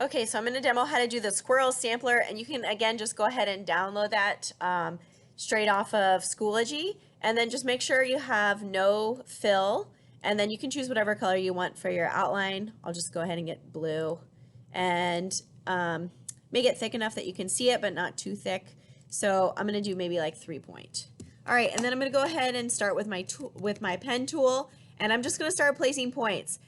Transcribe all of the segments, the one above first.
Okay, so I'm going to demo how to do the Squirrel sampler, and you can, again, just go ahead and download that straight off of Schoology, and then just make sure you have no fill, and then you can choose whatever color you want for your outline. I'll just go ahead and get blue, and make it thick enough that you can see it, but not too thick. So I'm going to do maybe like 3-point. All right, and then I'm going to go ahead and start with my pen tool, and I'm just going to start placing points.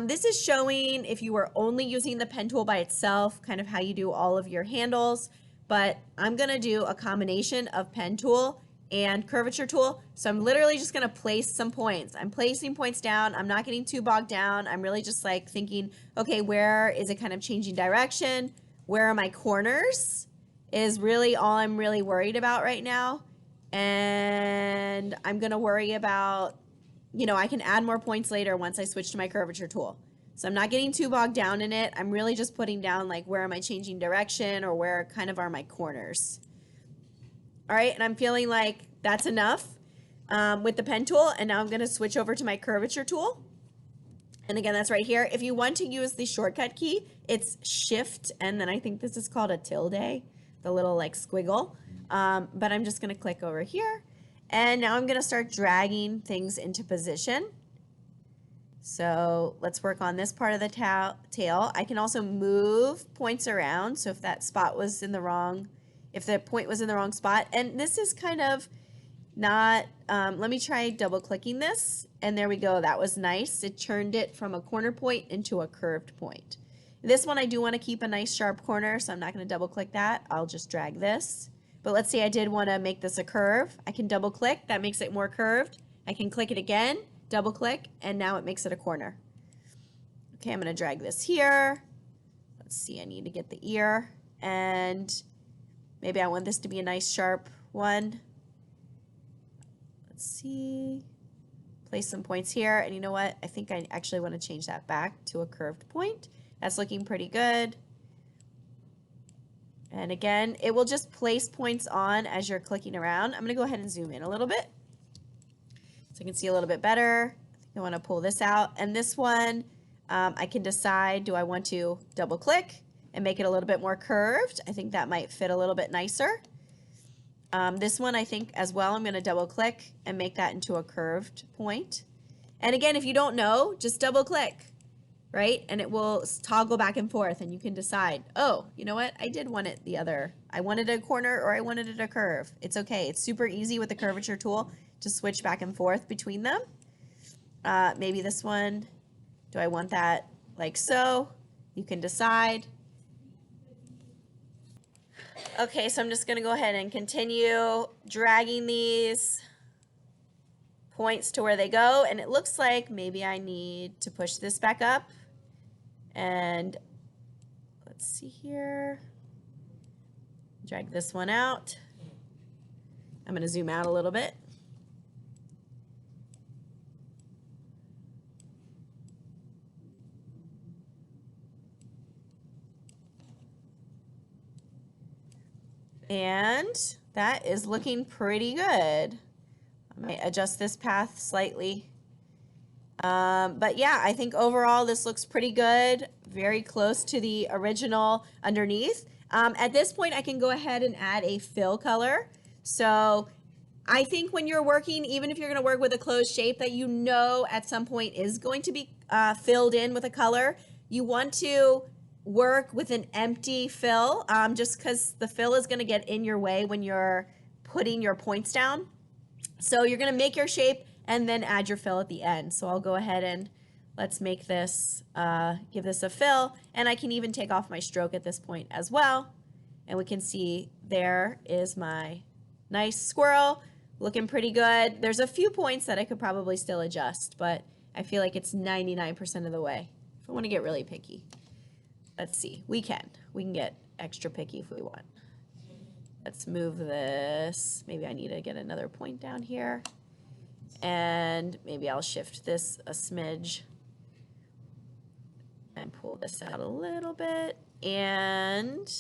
This is showing if you were only using the pen tool by itself, kind of how you do all of your handles, but I'm gonna do a combination of pen tool and curvature tool. So I'm literally just gonna place some points. I'm placing points down. I'm not getting too bogged down. I'm really just like thinking, okay, where is it kind of changing direction? Where are my corners? Is really all I'm really worried about right now. And I'm gonna worry about, I can add more points later once I switch to my curvature tool. So I'm not getting too bogged down in it. I'm really just putting down like where am I changing direction or where kind of are my corners. All right, and I'm feeling like that's enough with the pen tool. And now I'm gonna switch over to my curvature tool. And again, that's right here. If you want to use the shortcut key, it's Shift, and then I think this is called a tilde, the little like squiggle. But I'm just gonna click over here. And now I'm gonna start dragging things into position. So let's work on this part of the tail. I can also move points around. So if that spot was in the wrong, if the point was in the wrong spot, and this is kind of not, let me try double clicking this. And there we go, that was nice. It turned it from a corner point into a curved point. This one I do wanna keep a nice sharp corner, so I'm not gonna double click that. I'll just drag this. But let's say I did want to make this a curve. I can double click, that makes it more curved. I can click it again, double click, and now it makes it a corner. Okay, I'm going to drag this here. Let's see, I need to get the ear, and maybe I want this to be a nice sharp one. Let's see, place some points here, and you know what? I think I actually want to change that back to a curved point. That's looking pretty good. And again, it will just place points on as you're clicking around. I'm gonna go ahead and zoom in a little bit so I can see a little bit better. I think I wanna pull this out. And this one, I can decide, do I want to double click and make it a little bit more curved? I think that might fit a little bit nicer. This one, I think as well, I'm gonna double click and make that into a curved point. And again, if you don't know, just double click. Right? And it will toggle back and forth, and you can decide, oh, you know what? I did want it the other. I wanted a corner or I wanted it a curve. It's okay. It's super easy with the curvature tool to switch back and forth between them. Maybe this one, do I want that like so? You can decide. Okay, so I'm just gonna go ahead and continue dragging these points to where they go, and it looks like maybe I need to push this back up. And let's see here, drag this one out. I'm going to zoom out a little bit. And that is looking pretty good. I might adjust this path slightly. But yeah, I think overall this looks pretty good, very close to the original underneath. At this point, I can go ahead and add a fill color. So I think when you're working, even if you're gonna work with a closed shape that you know at some point is going to be filled in with a color, you want to work with an empty fill, just because the fill is gonna get in your way when you're putting your points down. So you're gonna make your shape and then add your fill at the end. So I'll go ahead and let's make this, give this a fill, and I can even take off my stroke at this point as well. And we can see there is my nice squirrel, looking pretty good. There's a few points that I could probably still adjust, but I feel like it's 99% of the way. If I want to get really picky, let's see, we can get extra picky if we want. Let's move this. Maybe I need to get another point down here. And maybe I'll shift this a smidge and pull this out a little bit. And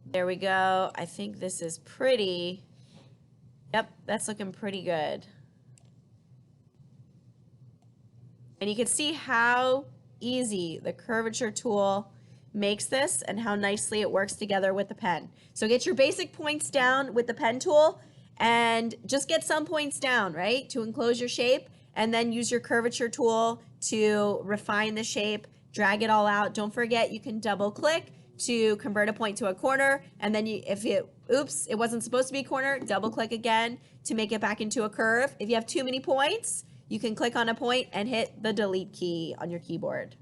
there we go. I think this is pretty, yep, that's looking pretty good. And you can see how easy the curvature tool makes this and how nicely it works together with the pen. So get your basic points down with the pen tool and just get some points down, right, to enclose your shape, and then use your curvature tool to refine the shape, drag it all out. Don't forget you can double click to convert a point to a corner, and then if it wasn't supposed to be a corner, double click again to make it back into a curve. If you have too many points, you can click on a point and hit the delete key on your keyboard.